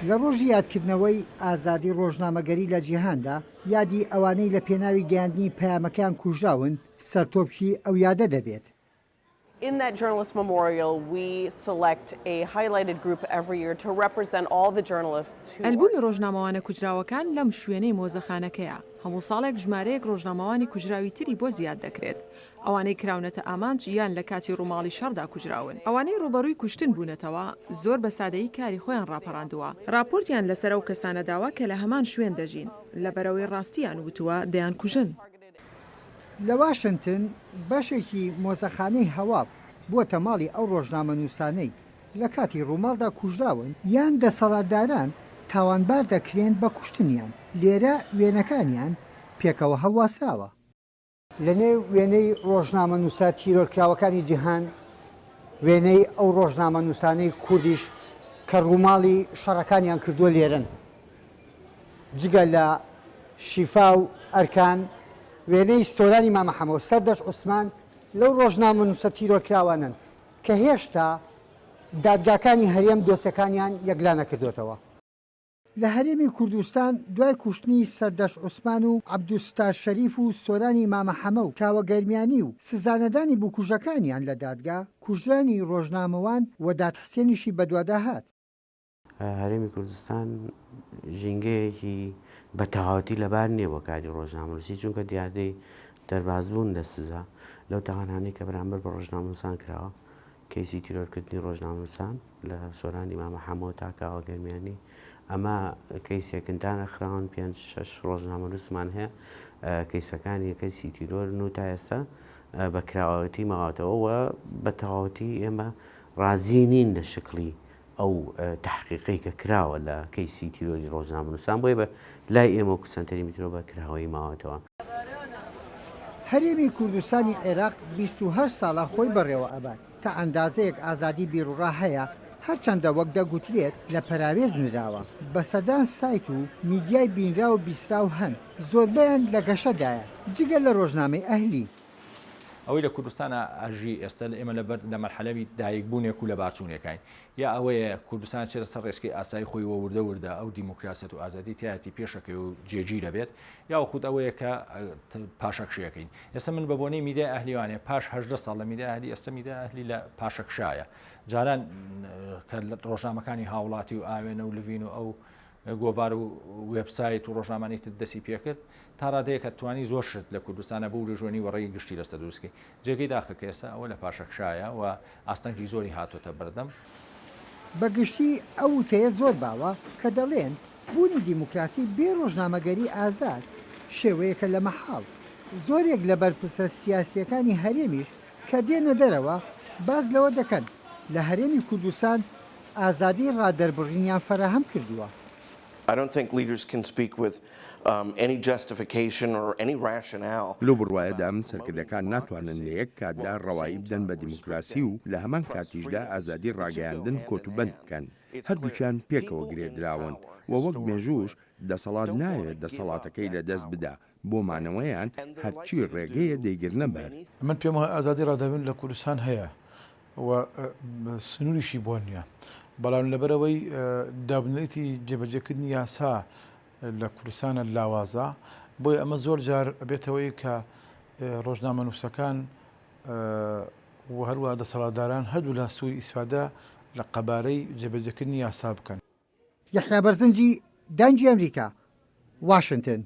لە ڕۆژی یادکردنەوەی ئازادی ڕۆژنامەگەری لە جیهاندا یادی ئەوانەی لە پێناوی گەیاندنی پەیامەکان کوژراون سەرتۆپکی ئەو یادە دەبێت. In that journalist memorial, we select a highlighted group every year to represent all the journalists who ئەلبومی ڕۆژنامەوانە کوژراوەکان لەم شوێنەی مۆزەخانەکەیە. هەموو ساڵێک ژمارەیەک ڕۆژنامەوانی کوژراوی تری بۆ زیاد دەکرێت. ئەوانەی کراونەتە ئامانج یان لە کاتی ڕووماڵی شەڕدا کوژراون. ئەوانەی ڕوبەڕووی کوشتن بوونەتەوە زۆر بە سادەیی کاری خۆیان ڕاپەڕاندووە. راپۆرتیان لەسەر ئەو کەسانە داوا کە لە هەمان شوێن دەژین. لە بەرەوەی ڕاستیان وتووە دەیان کوژن. لە واشنگتن بەشێکی مۆزەخانەی هەواڵ بووە ماڵی ئەو ڕۆژنامە نووسانەی لە کاتی ڕووماڵدا کوژراون یان دەسەڵاتداران تاوانبار دەکرێن بە کوشتنیان. لێرە وێنەکانیان پێکەوە هەڵواسراوە. لە نێو وێنەی ڕۆژنامە نووسە تیرۆرکراوەکانی جیهان وێنەی ئەو ڕۆژنامە نووسانەی کوردیش کە ڕووماڵی شەڕەکانیان کردووە لێرن. جگە لە شیفا و ئەرکان وێنەی سۆرانی مامە حەمەد سەردەش عوسمان لەو ڕۆژنامە نووسە تیرۆرکراوانن کە هێشتا دادگاکانی هەرێم دۆسەکانیان یەکلا نەکردوێتەوە. لە هەرێمی کوردستان دوای کوشتنی سەردەش عوسمان و عەبدوستار شەریف و سۆرانی مامە حەمە و کاوە گەرمیانی و سزانەدانی بکوژەکانیان لە دادگا کوژرانی ڕۆژنامەوان و دادحسێنیشی بەدووادا هات. هەرێمی کوردستان ژینگەیەکی بەتەواوەتی لەبار نییە بۆ کاری ڕۆژنامەنووسی چونکە دیاردەی دەربازبوون لە سزا لەو تاوانانەی کە بەرامبەر بە ڕۆژنامەنووسان کراوە کەیسی تیرۆرکردنی ڕۆژنامەنووسان لە سۆرانی مامە حەمەوە تا کاوە گەرمیانی ئەمە کەیسێکندانە خراون 5-6 ڕۆژنامەنووسمان هەیە کەیسەکانی کەیسی تیرۆرن و تا ئێستا بە کراوەتی ماوەتەوە بە تەواوەتی ئێمە ڕازی نین لە شکلی ئەو تحقیقی کە کراوە لە کەیسی تیرۆری ڕۆژنامەنووسان بۆیە بە لای ئێمە و سنتەری میترۆ بە کراوەی ماوەتەوە. هەرێمی کوردستانی عێراق 28 ساڵە خۆی بەڕێوە ئەبات تا ئەندازەیەک ئازادی بیرروڕا هەیە هەرچەندە وەک دەگوترێت لە پەراوێز نراوە. بەسەدان سایت و میدیای بینرا و بیسرا و هەن زۆربیان لە گەشەدایە جگە لە ڕۆژنامەی ئەهلی. ئەوەی لە کوردستانە ئاژی ئێستا ئێمە لە مەرحەلەوی دایکبوونێک و لە بارچوونەکەین یا ئەوەیە کوردستان چێرە سەر ڕێژکەی ئاسایی خۆی وەوردە ئەو دیموکراسیەت و ئازادی تایەتی پێشەکەی و جێگیر دەبێت یا خود ئەوەیە کە پاشەکشەکەین. ئێستا من بە بۆنەی میدیای ئەهلیوانێ پاش 18 ساڵ لە میدیای ئەهلی ئێستا میدیای ئەهلی لە پاشەکشایە جاران کە ڕۆژنامەکانی هاوڵاتی و ئاوێنە و لڤین و ئەو گۆڤار و وێبسایت و ڕۆژنامەی دەستی پێکرد تا ڕادەیە کە توانی زۆر شت لە کوردستانە بۆ ژۆنی وەڕێی گشتی لەستە دروستکەی جێگەی داخەکە ئێستا ئەوە لە پاشەکشایە و ئاستەنگی زۆری هاتوۆتە بەردەم. بەگشتی ئەو وتەیە زۆر باوە کە دەڵێن بوونی دیموکراسی بێ ڕۆژنامەگەری ئازاد شێوەیەکە لە مەحاڵ. زۆرێک لە بەرپرسە سیاسیەکانی هەرێمیش کە دێنە دەرەوە باز لەوە دەکەن لە هەرێمی کوردستان ئازادی ڕادەربڕینیان فراهەم کردووە. I don't think leaders can speak with any justification or any rationale. لەو بڕوایەدا ئەم سەرکردەکان ناتوانن لە یەک کاتدا ڕەوایی بدەن بە دیموکراسی و لە هەمان کاتیشدا ئازادی ڕاگەیاندن کۆتوبەند بکەن. هەردووچیان پێکەوە گرێدراون و وەک مێژوش دەسەڵات نایەت دەسەڵاتەکەی لەدەست بدا بۆ مانەوەیان هەرچی ڕێگەیە دەیگرنە بەر. من پێم وایە ئازادی ڕادەبن لە کوردستان هەیە و سنووریشی بۆ نییە. بەڵام لەبەرەوەی دابنێتی جێبەجێکردنی یاسا لە کوردستانە لاوازە بۆی ئەمە زۆر جار بێتەوەی کە ڕۆژنامەنووسەکان و هەروە دەسەڵاتداران هەردوو لە سووی ئیسفادە لە قەبارەی جێبەجێکردنی یاسا بکەن. یەحیا بەرزنجی دانگی ئەمریکا، واشنگتن.